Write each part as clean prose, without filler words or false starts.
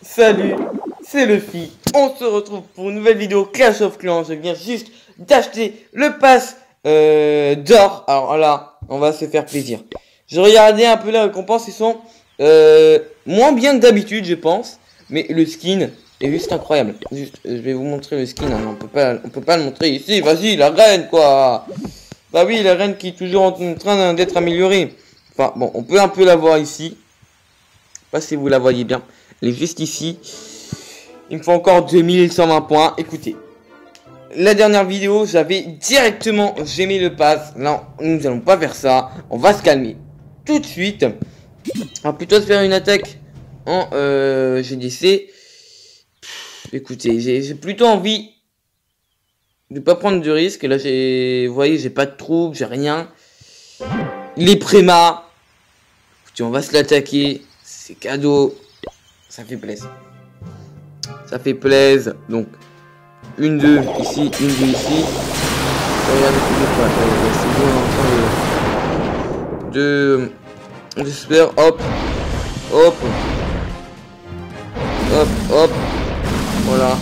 Salut, c'est Luffy. On se retrouve pour une nouvelle vidéo Clash of Clans. Je viens juste d'acheter le pass d'or. Alors là, on va se faire plaisir. J'ai regardé un peu les récompenses, ils sont moins bien que d'habitude, je pense. Mais le skin est juste incroyable. Juste, je vais vous montrer le skin. Hein. On peut pas le montrer ici. Vas-y, la reine quoi. Bah oui, la reine qui est toujours en train d'être améliorée. Enfin bon, on peut un peu la voir ici. Pas si vous la voyez bien. Elle est juste ici. Il me faut encore 2120 points. Écoutez, la dernière vidéo, j'avais directement gémé le pass. Là, nous allons pas faire ça. On va se calmer tout de suite. On va plutôt se faire une attaque en GDC. Écoutez, j'ai plutôt envie de pas prendre de risques. Là, vous voyez, j'ai pas de troupes, j'ai rien. Les prémas. Écoutez, on va se l'attaquer. C'est cadeau. Ça fait plaisir. Ça fait plaisir. Donc, une, deux ici, une, deux ici. Regardez, c'est bon, j'espère. Hop. Hop. Hop, hop. Voilà.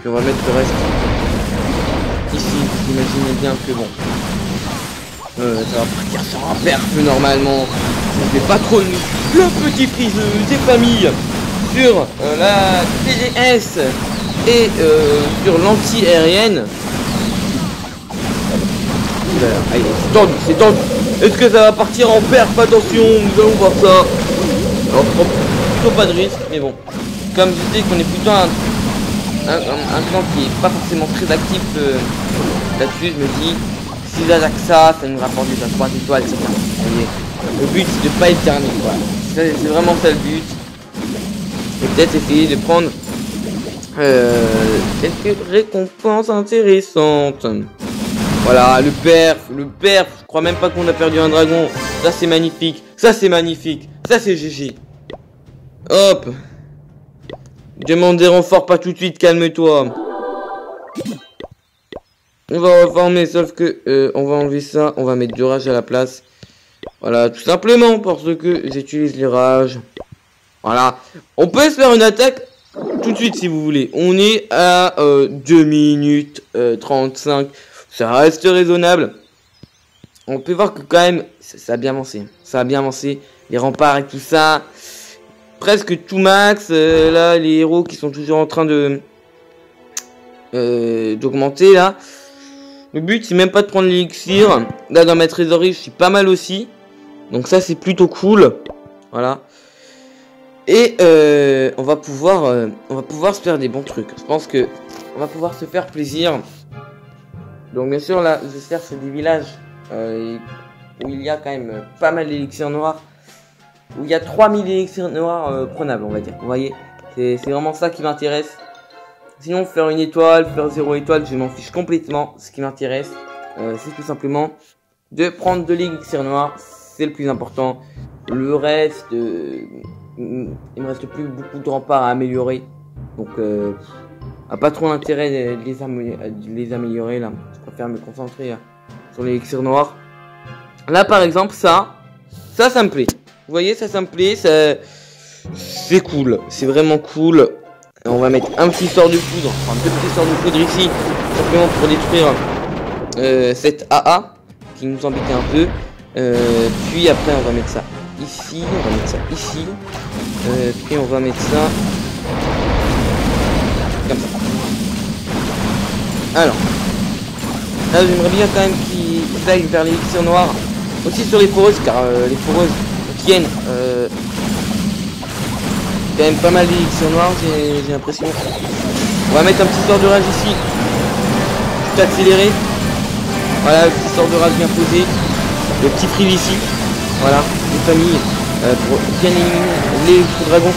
Puis on va mettre le reste ici. Vous imaginez bien que bon. Ça va partir sur un perf normalement. Je vais pas trop le petit frise des familles sur la TGS et sur l'anti-aérienne. Allez, c'est tendu. Est-ce que ça va partir en perf? Attention, nous allons voir ça. Alors, plutôt pas de risque, mais bon. Comme je sais qu'on est plutôt un clan qui est pas forcément très actif là-dessus, je me dis, si j'attaque ça, ça nous rapporte déjà 3 étoiles, c'est bon. Le but c'est de pas être dernier, quoi. C'est vraiment ça le but. Et peut-être essayer de prendre quelques récompenses intéressantes. Voilà, le perf, je crois même pas qu'on a perdu un dragon. Ça c'est magnifique, ça c'est magnifique, ça c'est GG. Hop. Demande des renforts, pas tout de suite, calme-toi. On va reformer, sauf que on va enlever ça, on va mettre du rage à la place. Voilà, tout simplement parce que j'utilise les rages. Voilà, on peut se faire une attaque tout de suite si vous voulez. On est à 2 minutes 35. Ça reste raisonnable. On peut voir que quand même, ça a bien avancé. Ça a bien avancé. Les remparts et tout ça. Presque tout max. Là, les héros qui sont toujours en train de d'augmenter là. Le but c'est même pas de prendre l'élixir. Là dans ma trésorerie je suis pas mal aussi. Donc ça c'est plutôt cool. Voilà. Et on va pouvoir se faire des bons trucs. Je pense que on va pouvoir se faire plaisir. Donc bien sûr là j'espère que c'est des villages où il y a quand même pas mal d'élixirs noirs. Où il y a 3000 élixirs noirs prenables on va dire. Vous voyez. C'est vraiment ça qui m'intéresse. Sinon faire une étoile, faire 0 étoile, je m'en fiche complètement. Ce qui m'intéresse, c'est tout simplement de prendre de l'élixir noir. C'est le plus important. Le reste, il me reste plus beaucoup de remparts à améliorer. Donc, a pas trop l'intérêt de les améliorer là. Je préfère me concentrer sur l'élixir noir. Là par exemple, ça me plaît. Vous voyez, ça me plaît. C'est cool. C'est vraiment cool. On va mettre un petit sort de foudre, enfin 2 petits sorts de foudre ici, simplement pour détruire cette AA qui nous embêtait un peu. Puis après on va mettre ça ici, on va mettre ça ici, puis on va mettre ça comme ça. Alors, là j'aimerais bien quand même qu'ils aillent vers l'élixir noir, aussi sur les foreuses, car les foreuses tiennent quand même pas mal d'élixirs noirs, j'ai l'impression. On va mettre un petit sort de rage ici. Tout accéléré. Voilà, le petit sort de rage bien posé. Le petit frill ici. Voilà, les familles. Pour bien éliminer les dragons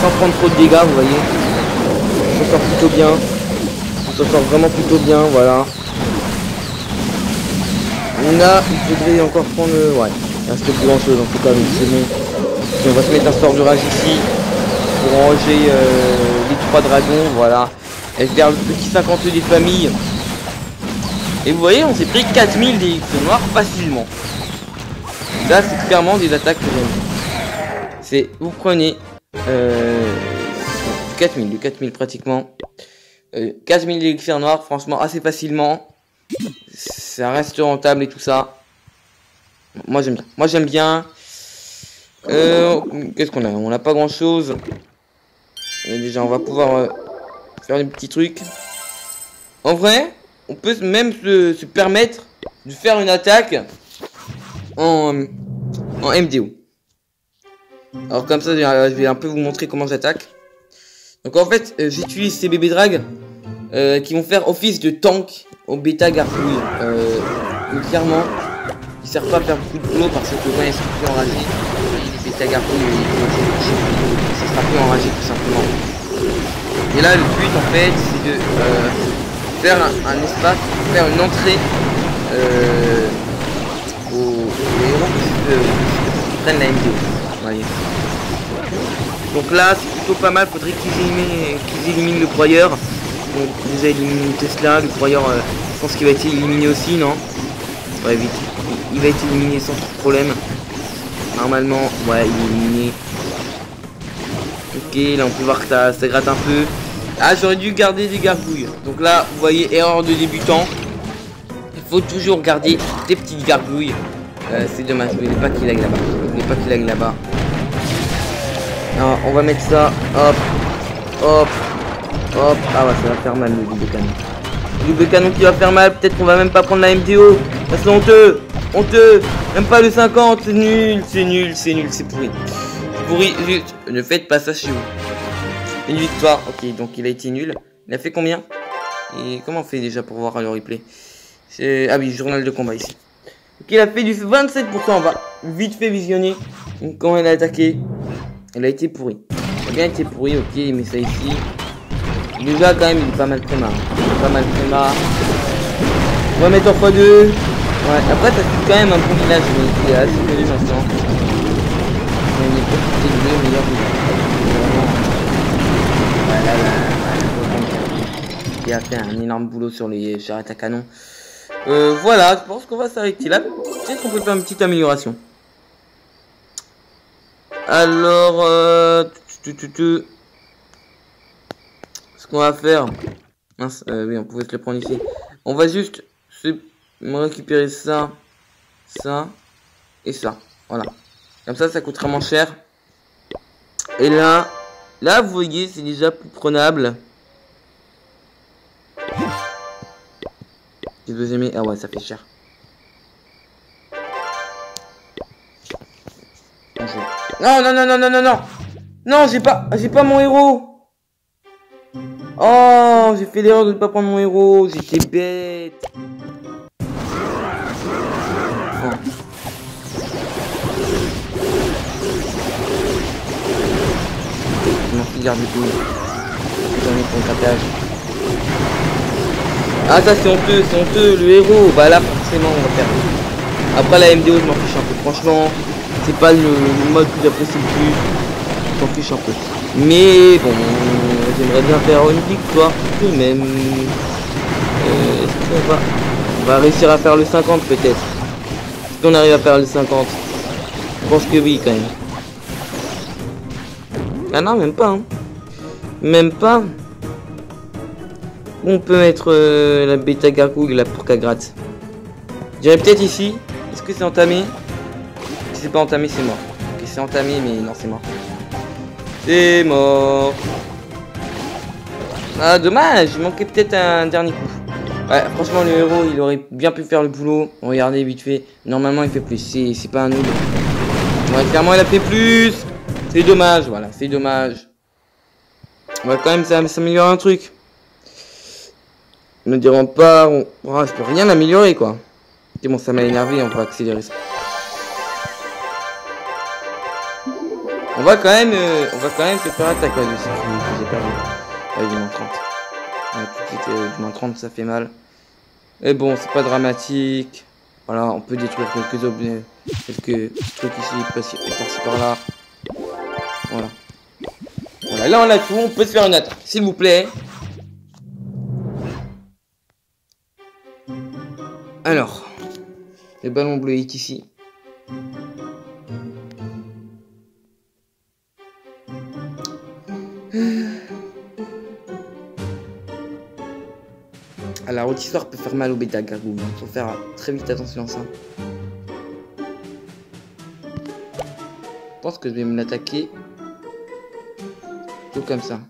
sans prendre trop de dégâts, vous voyez. On s'en sort plutôt bien. On s'en sort vraiment plutôt bien, voilà. Il faudrait encore prendre... Ouais, il reste plus grand chose en tout cas, mais c'est bon. Et on va se mettre un sort de rage ici. Pour ranger les 3 dragons, voilà. Et vers le petit 50 des familles. Et vous voyez, on s'est pris 4000 d'élixirs noirs facilement. Ça, c'est clairement des attaques que j'aime. C'est, vous prenez Du 4000 pratiquement. 15 000 d'élixir noir, franchement, assez facilement. Ça reste rentable et tout ça. Moi, j'aime bien. Moi, j'aime bien. Qu'est-ce qu'on a? On n'a pas grand-chose. Déjà, on va pouvoir faire des petits trucs. En vrai, on peut même se permettre de faire une attaque en MDO. Alors comme ça, je vais un peu vous montrer comment j'attaque. Donc en fait, j'utilise ces bébés drags qui vont faire office de tank au bêta gargouille. Mais clairement, ils servent pas à faire beaucoup de boulot parce que quand ils sont plus enragés, les bêta gargouilles, ça sera plus enragé tout simplement. Et là, le but en fait, c'est de faire un espace, faire une entrée aux héros qui prennent la MDO. Voyez. Donc là, c'est plutôt pas mal. Faudrait qu'ils éliminent le broyeur. Donc déjà éliminer Tesla, le broyeur, je pense qu'il va être éliminé aussi, non? Ouais, vite. Il va être éliminé sans trop de problème. Normalement, ouais, il est éliminé. Ok, là on peut voir que ça gratte un peu. Ah, j'aurais dû garder des gargouilles. Donc là, vous voyez, erreur de débutant. Il faut toujours garder des petites gargouilles. C'est dommage, je voulais pas qu'il aille là-bas. Je voulais pas qu'il aille là-bas. Alors, on va mettre ça. Hop. Hop. Hop. Ah ouais, ça va faire mal le double canon. Le double canon qui va faire mal. Peut-être qu'on va même pas prendre la MDO. Ça c'est honteux. Honteux. Même pas le 50. C'est nul. C'est nul. C'est nul. C'est pourri. C'est pourri. Juste. Ne faites pas ça chez vous. Une victoire. Ok, donc il a été nul. Il a fait combien? Et comment on fait déjà pour voir le replay? Ah oui, journal de combat ici. Ok, il a fait du 27%. On va vite fait visionner. Donc, quand elle a attaqué, elle a été pourrie. Elle a bien été pourrie, ok, mais ça ici. Déjà, quand même, il est pas mal préma. Il est pas mal préma. On va mettre en x2. Ouais, après, ça fait quand même un bon village, mais il est assez connu maintenant. On est profité de le meilleur village. Il a fait un énorme boulot sur les charrettes à canon. Voilà, je pense qu'on va s'arrêter là. Peut-être qu'on peut faire une petite amélioration. Alors, ce qu'on va faire, mince, oui, on pouvait se le prendre ici. On va juste récupérer ça, ça et ça. Voilà. Comme ça coûtera moins cher. Et là, vous voyez, c'est déjà plus prenable. Si vous aimez, ah ouais, ça fait cher. Non, non, non, non, non, non, non. Non, j'ai pas mon héros. Oh, j'ai fait l'erreur de ne pas prendre mon héros. J'étais bête. Oh. Je m'en fiche du coup. J'en ai pour le captage. Ah, ça c'est honteux, le héros. Bah là, forcément, on va perdre. Après la MDO, je m'en fiche un peu. Franchement, c'est pas le mode que j'apprécie le plus. Je m'en fiche un peu. Mais bon, j'aimerais bien faire une victoire tout de même. Est-ce qu'on va réussir à faire le 50 peut-être? Est-ce qu'on arrive à faire le 50? Je pense que oui quand même. Ah non, même pas. Hein. Même pas. On peut mettre la bêta gargouille là pour qu'elle gratte. Je dirais peut-être ici. Est-ce que c'est entamé? Si c'est pas entamé, c'est mort. Ok, c'est entamé, mais non, c'est mort. C'est mort. Ah, dommage, il manquait peut-être un dernier coup. Ouais, franchement, le héros, il aurait bien pu faire le boulot. Regardez, vite fait. Normalement, il fait plus. C'est pas un noob. Ouais, clairement, il a fait plus. C'est dommage, voilà, c'est dommage. On va quand même s'améliorer un truc. Ne diront pas... Oh, je peux rien améliorer, quoi. C'est bon, ça m'a énervé, on va accélérer ça. On va quand même se faire attaquer aussi. J'ai perdu. Ouais, du moins 30. Ouais, tout de suite, du moins 30, ça fait mal. Mais bon, c'est pas dramatique. Voilà, on peut détruire quelques objets, quelques trucs ici, par-ci par-là. Voilà. Voilà, là on a tout, on peut se faire une attaque, s'il vous plaît. Alors, le ballon bleu est ici. la rôtissoire peut faire mal au bêta gargouille. Faut faire très vite attention à ça. Je pense que je vais me l'attaquer. Tout comme ça.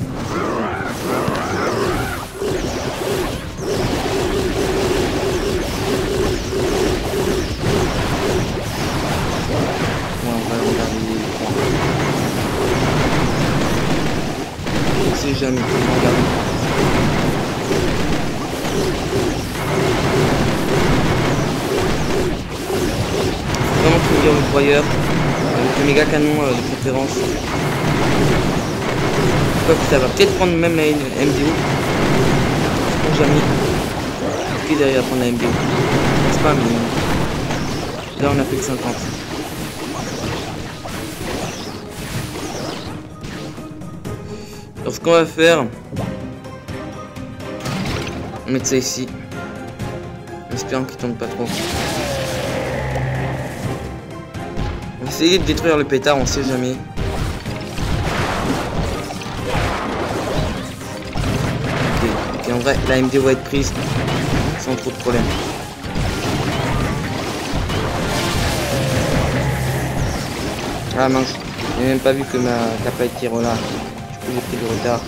C'est jamais vraiment trouver le broyeur avec le méga canon de préférence. Je crois que ça va peut-être prendre même la MDO. Bon, jamais. Qui derrière prendre la MDO. Je sais pas, mais là on a fait que 50. Alors ce qu'on va faire, on va mettre ça ici, en espérant qu'il tombe pas trop. On va essayer de détruire le pétard, on sait jamais. Ok, en vrai la MD va être prise sans trop de problème. Ah mince, j'ai même pas vu que ma capa était là. J'ai pris du retard,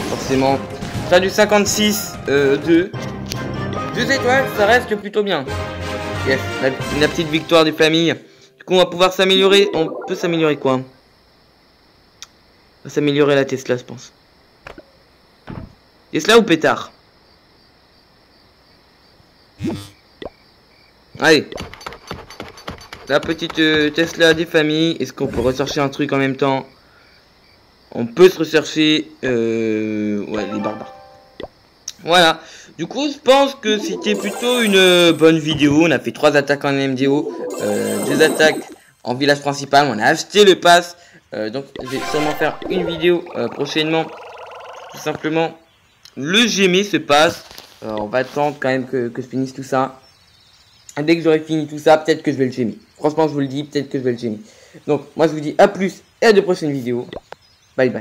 forcément. Ça du 56, 2 étoiles, ça reste plutôt bien. Yes, la petite victoire des familles. Du coup, on va pouvoir s'améliorer. On peut s'améliorer quoi? On va s'améliorer la Tesla, je pense. Tesla ou pétard? Allez. La petite Tesla des familles. Est-ce qu'on peut rechercher un truc en même temps? On peut se rechercher ouais, les barbares. Voilà. Du coup, je pense que c'était plutôt une bonne vidéo. On a fait 3 attaques en MDO, 2 attaques en village principal. On a acheté le pass. Donc, je vais sûrement faire une vidéo prochainement. Tout simplement, le GM se passe. On va attendre quand même que je finisse tout ça. Et dès que j'aurai fini tout ça, peut-être que je vais le GM. Franchement, je vous le dis, peut-être que je vais le GM. Donc, moi, je vous dis à plus et à de prochaines vidéos. Bye bye.